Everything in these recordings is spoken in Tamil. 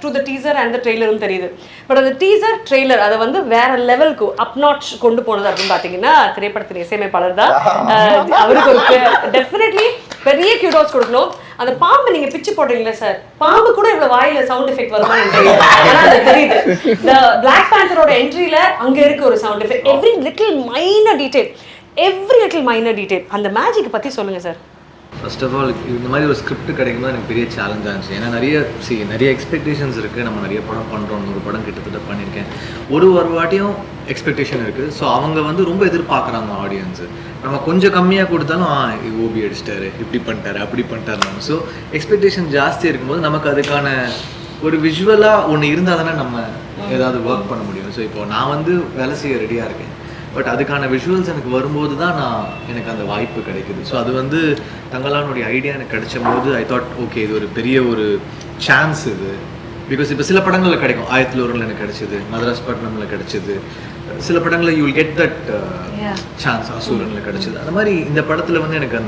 To the teaser and the ட்ரெய்லரும் தெரியுது. பட் அந்த டீசர் ட்ரெய்லர் அதை வந்து வேற லெவலுக்கு அப் நாட்ச் கொண்டு போனது அப்படின்னு பார்த்தீங்கன்னா திரைப்படத்தின் இசையமைப்பாளர் தான். அவருக்கு ஒரு டெஃபினெட்லி பெரிய கியூடோஸ் கொடுக்கணும். அந்த பாம்பு நீங்க பிச்சு போடுறீங்களா சார், பாம்பு கூட இவ்வளவு வாயில சவுண்ட் எஃபெக்ட் வருமா தெரியுது. இந்த பிளாக் பேந்தரோட என்ட்ரியில அங்க இருக்கு ஒரு sound effect. Every little minor detail அந்த மேஜிக் பத்தி சொல்லுங்க சார். ஃபர்ஸ்ட் ஆஃப் ஆல் இந்த மாதிரி ஒரு ஸ்கிரிப்ட் கிடைக்கும்போது எனக்கு பெரிய சேலஞ்சாக இருந்துச்சு. ஏன்னா நிறைய எக்ஸ்பெக்டேஷன்ஸ் இருக்குது. நம்ம நிறைய படம் பண்ணுறோம், ஒரு படம் கிட்டத்தட்ட பண்ணியிருக்கேன். ஒரு வாட்டியும் எக்ஸ்பெக்டேஷன் இருக்குது. ஸோ அவங்க வந்து ரொம்ப எதிர்பார்க்குறாங்க ஆடியன்ஸு. நம்ம கொஞ்சம் கம்மியாக கொடுத்தாலும் ஓபி அடிச்சிட்டாரு, இப்படி பண்ணிட்டாரு, அப்படி பண்ணிட்டாரு. ஸோ எக்ஸ்பெக்டேஷன் ஜாஸ்தி இருக்கும்போது நமக்கு அதுக்கான ஒரு விஷுவலாக ஒன்று இருந்தால் தானே நம்ம ஏதாவது ஒர்க் பண்ண முடியும். ஸோ இப்போ நான் வந்து வேலை செய்ய ரெடியாக இருக்கேன். பட் அதுக்கான விஷுவல்ஸ் எனக்கு வரும்போது தான் எனக்கு அந்த வாய்ப்பு கிடைக்குது. ஸோ அது வந்து தங்களானுடைய ஐடியா எனக்கு கிடைச்ச போது ஐ தாட் ஓகே இது ஒரு பெரிய ஒரு சான்ஸ் இது. பிகாஸ் இப்போ சில படங்களில் கிடைக்கும், 1001 எனக்கு கிடைச்சிது, மதராஸ் பட்டினமில் கிடைச்சிது, சில படங்களில் you will get that chance, அசூரனில் கிடைச்சிது. அந்த மாதிரி இந்த படத்தில் வந்து எனக்கு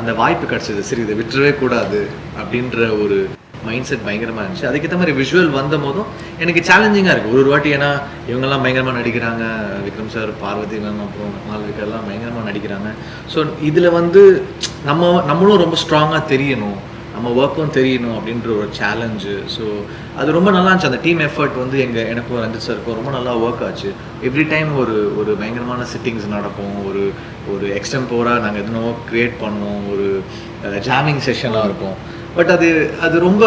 அந்த வாய்ப்பு கிடைச்சிது. சரி இதை விட்டுறவே கூடாது அப்படின்ற ஒரு மைண்ட் செட் பயங்கரமாக இருந்துச்சு. அதுக்கேற்ற மாதிரி விஷுவல் வந்த போதும் எனக்கு சேலஞ்சிங்காக இருக்குது ஒரு வாட்டி. ஏன்னா இவங்கெல்லாம் பயங்கரமாக நடிக்கிறாங்க, விக்ரம் சார், பார்வதி மேம், அப்புறம் மால்விகெல்லாம் பயங்கரமாக நடிக்கிறாங்க. ஸோ இதில் வந்து நம்மளும் ரொம்ப ஸ்ட்ராங்காக தெரியணும், நம்ம ஒர்க்கும் தெரியணும் அப்படின்ற ஒரு சேலஞ்சு. ஸோ அது ரொம்ப நல்லா இருந்துச்சு. அந்த டீம் எஃபர்ட் வந்து எனக்கும் ரஞ்சித் சாருக்கும் ரொம்ப நல்லா ஒர்க் ஆச்சு. எவ்ரி டைம் ஒரு பயங்கரமான சிட்டிங்ஸ் நடக்கும், ஒரு எக்ஸ்டெம்போராக நாங்கள் எதுனோ க்ரியேட் பண்ணோம், ஒரு ஜாமிங் செஷனாக இருக்கும். பட் அது ரொம்ப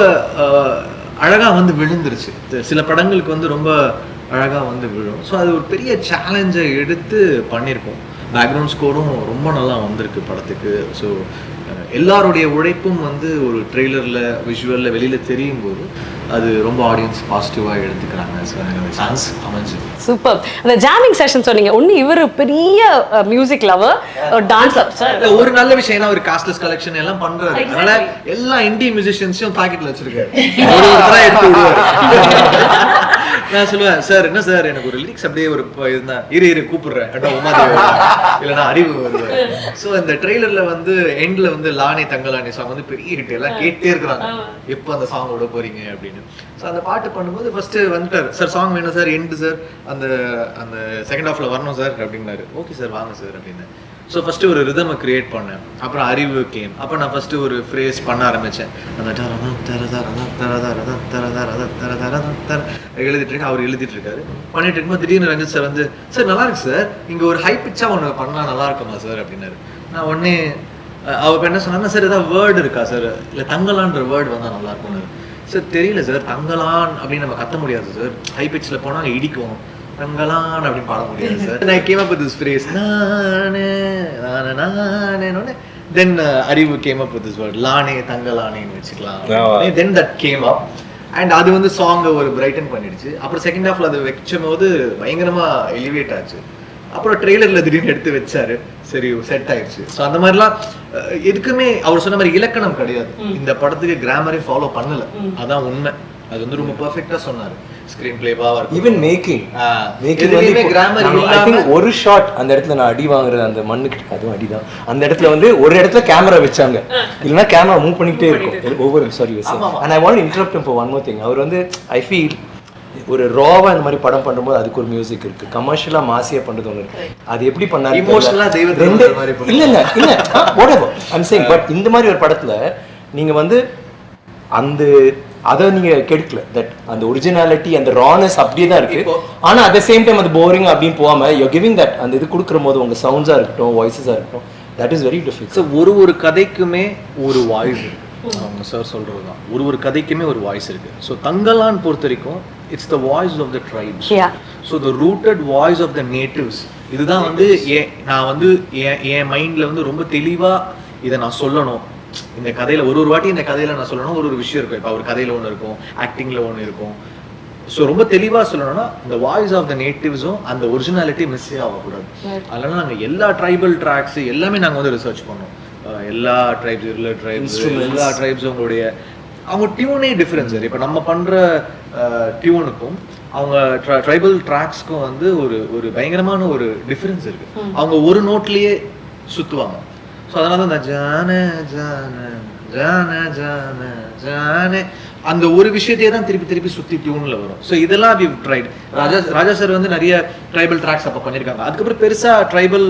அழகாக வந்து விழுந்துருச்சு. சில படங்களுக்கு வந்து ரொம்ப அழகாக வந்து விழும். ஸோ அது ஒரு பெரிய சேலஞ்சை எடுத்து பண்ணியிருக்கோம். பேக்ரவுண்ட் ஸ்கோரும் ரொம்ப நல்லா வந்திருக்கு படத்துக்கு. ஸோ எல்லாருடைய உழைப்பும் வந்து ஒரு ட்ரெய்லரில் விஷுவலில் வெளியில் தெரியும் போது அது ரொம்ப ஆடியன்ஸ் பாசிட்டிவாக எடுத்துக்கிறாங்க. ஸோ எனக்கு அந்த சான்ஸ் அமைஞ்சு சூப்பர். அந்த ஜாமிங் செஷன் சொன்னீங்க, ஒன்று இவர் பெரிய மியூசிக் லவர், டான்ஸ் லவர். ஒரு நல்ல விஷயம் ஏன்னா ஒரு காஸ்ட்லெஸ் கலெக்ஷன் எல்லாம் பண்றாரு. அதனால எல்லா இந்தியன் மியூசிஷியன்ஸையும் பாக்கெட்ல வச்சிருக்காரு. எடுத்து விடுவாரு. நான் சொல்லுவேன், சார் என்ன சார் எனக்கு ஒரு லிரிக்ஸ் அப்படியே ஒரு இருந்தா இரு கூப்பிடுறேன் இல்லைன்னா அறிவு வருவாரு. ஸோ இந்த ட்ரெய்லர்ல வந்து எண்ட்ல வந்து லானே தங்கலானே சாங் வந்து பெரிய ஹிட், எல்லாம் கேட்டே இருக்கிறாங்க எப்போ அந்த சாங் விட போறீங்க அப்படின்னு. ஸோ அந்த பாட்டு பண்ணும்போது ஃபர்ஸ்ட் வந்துட்டார், சார் சாங் வேணும் சார், எண்டு சார் அந்த செகண்ட் ஹாஃப்ல வரணும் சார் அப்படின்னாரு. ஓகே சார் வாங்க சார் அப்படின்னு. ஸோ ஃபஸ்ட்டு ஒரு ரிதமை க்ரியேட் பண்ணேன். அப்புறம் அறிவு கேம். அப்போ நான் ஃபஸ்ட்டு ஒரு ஃப்ரேஸ் பண்ண ஆரம்பித்தேன். அந்த எழுதிட்டுருக்கேன், அவர் எழுதிட்டுருக்காரு. பண்ணிட்டு இருக்கும்போது திடீர்னு ரஞ்சித் சார் வந்து, சார் நல்லா இருக்கு சார், இங்கே ஒரு ஹை பிச்சாக ஒன்று பண்ணால் நல்லா இருக்குமா சார் அப்படின்னாரு. நான் உடனே அவர் என்ன சொன்னாங்கன்னா, சார் ஏதாவது வேர்டு இருக்கா சார், இல்லை தங்கலான்ற வேர்டு வந்தால் நல்லா இருக்கும்னு. சார் தெரியல சார், தங்கலான் அப்படின்னு நம்ம கத்த முடியாது சார், ஹை பிச்சில் போனால் அங்கே இடிக்கும், தங்கலான் அப்படின்னு பாட முடியாது சார். நான் came up with this phrase, நானே then Arivu came up with this word லானே தங்கலானேன்னு வச்சுக்கலாம். Then that came up and அது வந்து சாங்கை ஒரு பிரைட்டன் பண்ணிடுச்சு. அப்புறம் செகண்ட் ஹாஃப்ல அதை வச்சும் போது பயங்கரமா எலிவேட் ஆச்சு. அப்புறம் ட்ரெய்லர்ல திடீர்னு எடுத்து வச்சாரு, சரி செட் ஆயிடுச்சு. ஸோ அந்த மாதிரிலாம் எதுக்குமே அவர் சொன்ன மாதிரி இலக்கணம் கிடையாது. இந்த படத்துக்கு கிராமரே ஃபாலோ பண்ணல, அதான் உண்மை. அது வந்து ரொம்ப பெர்ஃபெக்ட்டா சொன்னாரு. ஸ்கிரீன் பிளேவா ஈவன் மேக்கிங் வந்து கிராமர் இல்லாம ஒரு ஷாட் அந்த இடத்துல நான் அடி வாங்குறது அந்த மண்ணுக்கு அதுவும் அடிதான். அந்த இடத்துல வந்து ஒரு இடத்துல கேமரா வச்சாங்க, இல்லைன்னா கேமரா மூவ் பண்ணிக்கிட்டே இருக்கும் ஒவ்வொரு sorry. And I want interrupt for one more thing. அவர் வந்து ஐ ஃபீல் ஒரு ராவா இந்த மாதிரி படம் பண்ணும்போது அதுக்கு ஒரு மியூசிக் இருக்கு, கமர்ஷியலா மாசியா பண்றது ஒன்று இருக்கு. அது எப்படி பண்ணாரு இமோஷனலா தெய்வத்தை மாதிரி இல்ல whatever I'm saying. பட் இந்த மாதிரி ஒரு படத்துல நீங்க வந்து அந்த அதை நீங்க கெடுக்கல, தட் அந்த ஒரிஜினாலிட்டி அந்த ரானஸ் அப்படியே தான் இருக்கு. ஆனா அட் த சேம் டைம் அது போரிங் அப்படின்னு போகாம யூ கிவிங் தட் அந்த இது கொடுக்குற போது உங்க சவுண்ட்ஸா இருக்கட்டும், வாய்ஸஸா இருக்கட்டும், that is very difficult. So ஒரு கதைக்குமே ஒரு வாய்ஸ் இருக்கு. அவங்க சார் சொல்றது தான், ஒரு கதைக்குமே ஒரு வாய்ஸ் இருக்கு. ஸோ தங்கலான் பொறுத்த வரைக்கும் it's the voice of the tribes. So the rooted voice of the natives. இதுதான் வந்து நான் வந்து என் மைண்ட்ல வந்து ரொம்ப தெளிவா இதை நான் சொல்லணும். இந்த கதையில ஒரு வாட்டி இந்த கதையில நான் சொல்லணும், ஒரு விஷயம் இருக்கும். இப்போ ஒரு கதையில ஒன்று இருக்கும், ஆக்டிங்ல ஒன்று இருக்கும். ஸோ ரொம்ப தெளிவா சொல்லணும்னா இந்த வாய்ஸ் ஆஃப் த நேட்டிவ்ஸும் அந்த ஒரிஜினாலிட்டி மிஸ்ஸே ஆகக்கூடாது. அதனால நாங்கள் எல்லா ட்ரைபல் ட்ராக்ஸ் எல்லாமே நாங்கள் வந்து ரிசர்ச் பண்ணோம். எல்லா ட்ரைப்ஸ், எல்லா ட்ரைப்ஸும் அவங்க டியூனே டிஃப்ரென்ஸ். இப்போ நம்ம பண்ற டியூனுக்கும் அவங்க ட்ரைபல் ட்ராக்ஸ்க்கும் வந்து ஒரு பயங்கரமான ஒரு டிஃப்ரென்ஸ் இருக்கு. அவங்க ஒரு நோட்லயே சுத்துவாங்க. ஸோ அதனால தான் ஜான ஜான ஜான ஜான ஜானே அந்த ஒரு விஷயத்தையே தான் திருப்பி திருப்பி சுத்தி டியூன்ல வரும். ஸோ இதெல்லாம் வி ட்ரைட். ராஜா சார் வந்து நிறைய ட்ரைபல் ட்ராக்ஸ் அப்போ பண்ணியிருக்காங்க. அதுக்கப்புறம் பெருசா ட்ரைபல்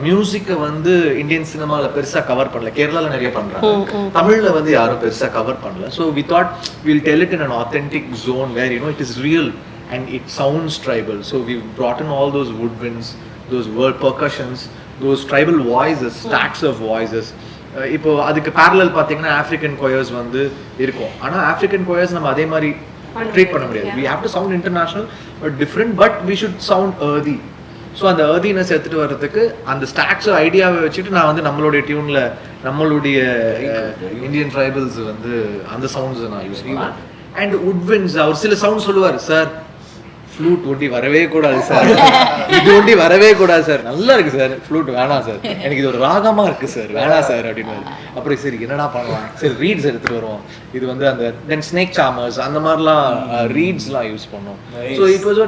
மியூசிக்கை வந்து இந்தியன் சினிமால பெருசா கவர் பண்ணல. கேரளால நிறைய பண்றாங்க, தமிழ்ல வந்து யாரும் பெருசா கவர் பண்ணல. So we thought will tell it in an authentic zone where it is real and it sounds tribal. So we've brought in all those woodwinds, those word percussions, those tribal voices, stacks of voices. இப்போ அதுக்கு parallel பாத்தீங்கன்னா ஆப்பிரிக்கன் choirs வந்து இருக்கும். ஆனா ஆப்பிரிக்கன் choirs நம்ம அதே மாதிரி ட்ரீட் பண்ண முடியாது. We have to sound international but different, but we should sound earthy. So அந்த earthiness எடுத்துட்டு வர்றதுக்கு அந்த ஸ்டாக்ஸ் ஐடியாவை வச்சுட்டு நான் வந்து நம்மளுடைய டியூன்ல நம்மளுடைய இந்தியன் ட்ரைபல்ஸ் வந்து அந்த சவுண்ட்ஸ் நான் யூஸ் பண்ணுவேன். அண்ட் woodwinds அவர் சில சவுண்ட் சொல்லுவார், சார் ஃப்ளூட் ஒண்டி வரவே கூடாது சார், இது ஒண்டி வரவே கூடாது சார், நல்லா இருக்கு சார், ஃப்ளூட் வேணாம் சார், எனக்கு இது ஒரு ராகமா இருக்கு சார், வேணாம் சார் அப்படின்னு. அப்புறம் சரி என்னடா பண்ணலாம், சரி ரீட்ஸ் எடுத்துட்டு வருவோம். இது வந்து அந்த தென் ஸ்னேக் சாமர்ஸ் அந்த மாதிரிலாம் ரீட்ஸ்லாம் யூஸ் பண்ணோம். ஸோ இப்போ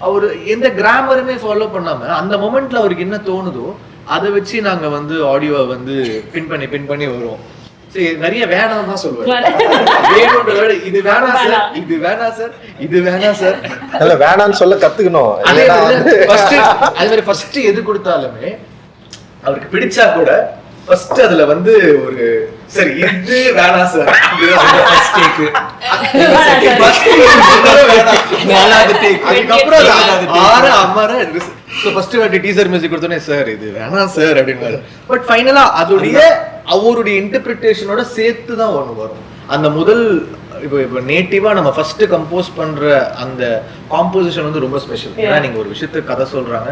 அவர் எந்த கிராமருமே ஃபாலோ பண்ணாம அந்த மொமெண்ட்ல அவருக்கு என்ன தோணுதோ அதை வச்சு நாங்க வந்து ஆடியோவை வந்து பின் பண்ணி வருவோம். நிறைய வேணாம் தான் சொல்லுவேன், இது வேணாம் சார், இது வேணாம் சார், இது வேணாம் சார், இல்ல வேணாம்னு சொல்ல கத்துக்கணும். அதே மாதிரி ஃபர்ஸ்ட் எது கொடுத்தாலுமே அவருக்கு பிடிச்சா கூட ஃபர்ஸ்ட் அதுல வந்து ஒரு சரி இது வேணாம் சார், டீசர் மியூசிக் கொடுத்தோன்னே சார் இது வேணாம் சார் அப்படின்னு. பட் ஃபைனலா அதோடைய அவருடைய இன்டர்பிரிட்டேஷனோட சேர்த்து தான் ஒன்று வரும். அந்த முதல் இப்போ நேட்டிவா நம்ம ஃபர்ஸ்ட் கம்போஸ் பண்ற அந்த காம்போசிஷன் வந்து ரொம்ப ஸ்பெஷல். ஏன்னா நீங்க ஒரு விஷயத்துக்கு கதை சொல்றாங்க,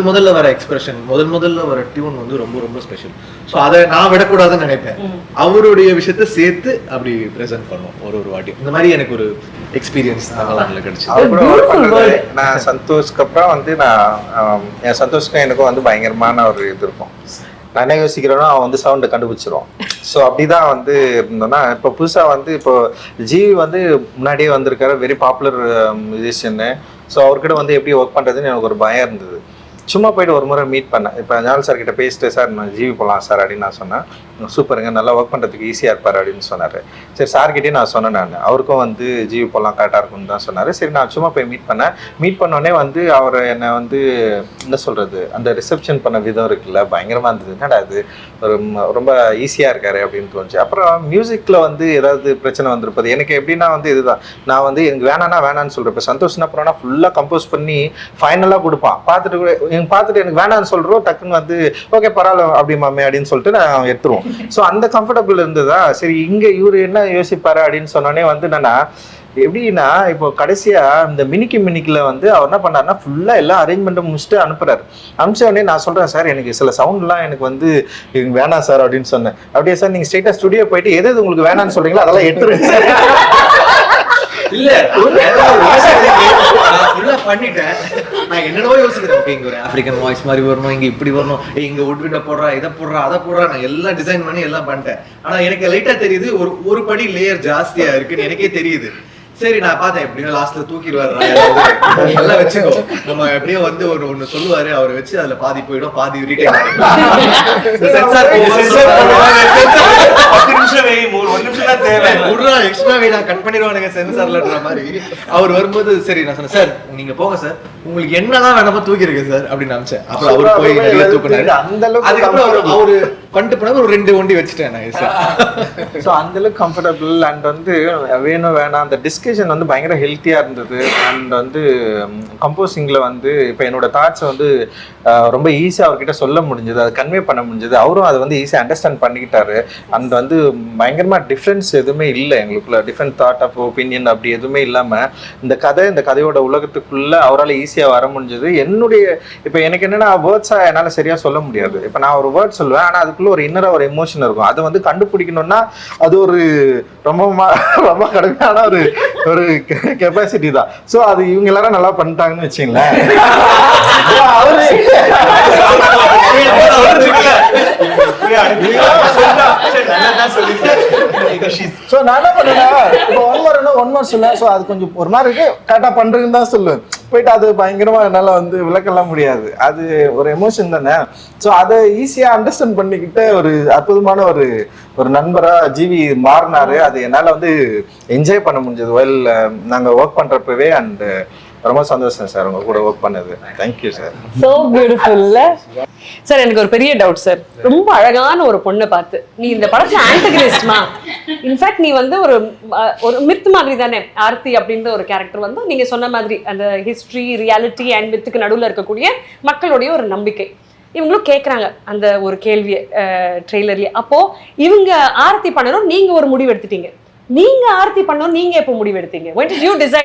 முதல்ல வர எக்ஸ்பிரஷன், முதல்ல வர டியூன் வந்து ரொம்ப ரொம்ப ஸ்பெஷல். ஸோ அதை நான் விடக்கூடாதுன்னு நினைப்பேன். அவருடைய விஷயத்த சேர்த்து அப்படி ப்ரெசென்ட் பண்ணுவோம் ஒரு வாட்டியும். இந்த மாதிரி எனக்கு ஒரு எக்ஸ்பீரியன்ஸ் கிடைச்சு. நான் சந்தோஷ்க்கு அப்புறம் வந்து என் சந்தோஷ்க்கும் எனக்கும் வந்து பயங்கரமான ஒரு இது இருக்கும். நான் என்ன யோசிக்கிறேன்னா அவன் வந்து சவுண்டை கண்டுபிடிச்சிருவான். ஸோ அப்படிதான் வந்து இருந்தோம்னா இப்போ புதுசாக வந்து இப்போ ஜிவி வந்து முன்னாடியே வந்திருக்காரு, வெரி பாப்புலர் மியூசிஷியன்னு. ஸோ அவர்கிட்ட வந்து எப்படி ஒர்க் பண்ணுறதுன்னு எனக்கு ஒரு பயம் இருந்தது. சும்மா போயிட்டு ஒரு முறை மீட் பண்ணேன். இப்போ ஞால் சார் கிட்ட பேசிட்டு சார் நான் ஜிவி போகலாம் சார் அப்படின்னு நான் சொன்னேன். சூப்பருங்க, நல்லா ஒர்க் பண்ணுறதுக்கு ஈஸியாக இருப்பார் அப்படின்னு சொன்னார். சரி சார்கிட்டே நான் சொன்னேன், நான் அவருக்கும் வந்து ஜிவி போகலாம் கரெக்டாக இருக்கும்னு தான் சொன்னார். சரி நான் சும்மா போய் மீட் பண்ணோடனே வந்து அவர் என்னை வந்து என்ன சொல்கிறது, அந்த ரிசப்ஷன் பண்ண விதம் இருக்குல்ல பயங்கரமாக இருந்தது. என்னடா அது ஒரு ரொம்ப ஈஸியாக இருக்காரு அப்படின்னு தோணுச்சு. அப்புறம் மியூசிக்கில் வந்து ஏதாவது பிரச்சனை வந்திருப்பது எனக்கு எப்படின்னா வந்து இதுதான், நான் வந்து எனக்கு வேணான்னு சொல்கிறேன். இப்போ சந்தோஷம்னா அப்புறம்னா ஃபுல்லாக கம்போஸ் பண்ணி ஃபைனலாக கொடுப்பான். பார்த்துட்டு எனக்கு வேணான்னு சொல்கிறோம், டக்குன்னு வந்து ஓகே பரவாயில்ல அப்படி மாமே அப்படின்னு சொல்லிட்டு நான் எடுத்துருவோம். ஸோ அந்த கம்ஃபர்டபுள் இருந்ததா. சரி இங்கே இவரு என்ன யோசிப்பாரு அப்படின்னு சொன்னோடனே வந்து என்னன்னா எப்படின்னா இப்போ கடைசியா இந்த மினிக்கில் வந்து அவர் என்ன பண்ணாருன்னா ஃபுல்லா எல்லா அரேஞ்ச்மெண்ட்டும் முடிச்சுட்டு அனுப்புறாரு. அனுப்பிச்ச உடனே நான் சொல்றேன் சார் எனக்கு சில சவுண்ட்லாம் எனக்கு வந்து வேணாம் சார் அப்படின்னு சொன்னேன். அப்படியே சார் நீங்க ஸ்ட்ரெயிட்டா ஸ்டுடியோ போயிட்டு எது உங்களுக்கு வேணான்னு சொல்றீங்களோ அதெல்லாம் எடுத்துருங்க சார். இல்ல பண்ணிட்டேன். நான் என்னென்னவோ யோசிக்கிறேன், இங்க ஒரு ஆப்பிரிக்கன் வாய்ஸ் மாதிரி வரணும், இங்க இப்படி வரணும், இங்க உட்விட்ட போடுறா, இதை போடுறா, அதை போடுறா, நான் எல்லாம் டிசைன் பண்ணி எல்லாம் பண்ணிட்டேன். ஆனா எனக்கு லைட்டா தெரியுது ஒரு படி லேயர் ஜாஸ்தியா இருக்குன்னு எனக்கே தெரியுது. சரி நான் பார்த்தேன் எப்படின்னா லாஸ்ட்ல தூக்கிடுவாரு எல்லாம் வச்சுக்கோ, நம்ம எப்படியோ வந்து ஒண்ணு சொல்லுவாரு, அவரை வச்சு அதுல பாதி போயிடும், பாதி கட் பண்ணிடுவானுங்க சென்சார்லன்ற மாதிரி. அவர் வரும்போது சரி நான் சொன்னேன் சார் நீங்க போங்க சார், உங்களுக்கு என்னதான் வேணாமோ தூக்கிருக்கு சார் அப்படின்னு நினைச்சேன். அப்புறம் அவரு போய் நிறைய தூக்கினாரு. அதுக்கப்புறம் அவரு பண்ணிட்டு போனாங்க, ஒரு 2 வண்டி வச்சுட்டேன் நான். ஸோ அந்த அளவுக்கு கம்ஃபர்டபுள் அண்ட் வந்து வேணும் வேணாம் அந்த டிஸ்கஷன் வந்து பயங்கர ஹெல்த்தியாக இருந்தது. அண்ட் வந்து கம்போசிங்கில் வந்து இப்போ என்னோட தாட்ஸை வந்து ரொம்ப ஈஸியாக அவர்கிட்ட சொல்ல முடிஞ்சது, அதை கன்வே பண்ண முடிஞ்சது. அவரும் அதை வந்து ஈஸியாக அண்டர்ஸ்டாண்ட் பண்ணிக்கிட்டாரு. அந்த வந்து பயங்கரமாக டிஃப்ரென்ஸ் எதுவுமே இல்லை எங்களுக்குள்ள, டிஃப்ரெண்ட் தாட் ஆஃப் ஒப்பீனியன் அப்படி எதுவுமே இல்லாமல் இந்த கதையோட உலகத்துக்குள்ளே அவரால் ஈஸியாக வர முடிஞ்சது. என்னுடைய இப்போ எனக்கு என்னென்னா வேர்ட்ஸாக என்னால் சரியாக சொல்ல முடியாது. இப்போ நான் ஒரு வேர்ட் சொல்லுவேன், ஆனால் அதுக்குள்ளே ஒரு இன்னராக ஒரு எமோஷன் இருக்கும். அதை வந்து கண்டுபிடிக்கணும்னா அது ஒரு ரொம்ப கடுமையான ஒரு கெப்பாசிட்டி தான். ஸோ அது இவங்க எல்லாரும் நல்லா பண்ணிட்டாங்கன்னு வச்சுங்களேன். ஸோ நான் என்ன பண்ணேன்னா இப்போ ஒன் மோர் சொல்லுவேன். ஸோ அது கொஞ்சம் ஒரு மாதிரி இருக்கு, கரெக்டாக பண்ணுறதுன்னு தான் சொல்லுவேன். போயிட்டு அது பயங்கரமா என்னால் வந்து விளக்கலாம் முடியாது, அது ஒரு எமோஷன் தானே. ஸோ அதை ஈஸியாக அண்டர்ஸ்டாண்ட் பண்ணிக்கிட்டு ஒரு அற்புதமான ஒரு நண்பரா ஜிவி மாறினாரு. அது என்னால் வந்து என்ஜாய் பண்ண முடிஞ்சது வெல் நாங்கள் ஒர்க் பண்ணுறப்பவே. அண்ட் ரொம்ப சந்தோஷம் சார் உங்க கூட ஒர்க் பண்ணது. Thank you sir. சோ பியூட்டிஃபுல்ல சார். எனக்கு ஒரு பெரிய டவுட் சார். ரொம்ப அழகான ஒரு பொண்ணை பார்த்து நீ இந்த படத்துல ஆன்டகனிஸ்ட்மா, இன்ஃபேக்ட் நீ வந்து ஒரு மித் மாதிரி தானே ஆர்த்தி அப்படின்ற ஒரு கேரக்டர் வந்து நீங்க சொன்ன மாதிரி அந்த ஹிஸ்டரி, ரியாலிட்டி அண்ட் மித்துக்கு நடுவில் இருக்கக்கூடிய மக்களுடைய ஒரு நம்பிக்கை. இவங்களும் கேட்குறாங்க அந்த ஒரு கேள்வியை ட்ரெய்லர்லயே. அப்போ இவங்க ஆர்த்தி பண்ணணும், நீங்க ஒரு முடிவு எடுத்துட்டீங்க. நீங்க ஆர்த்தி பண்ணணும், நீங்க எப்போ முடிவு எடுத்தீங்க? when did you decide?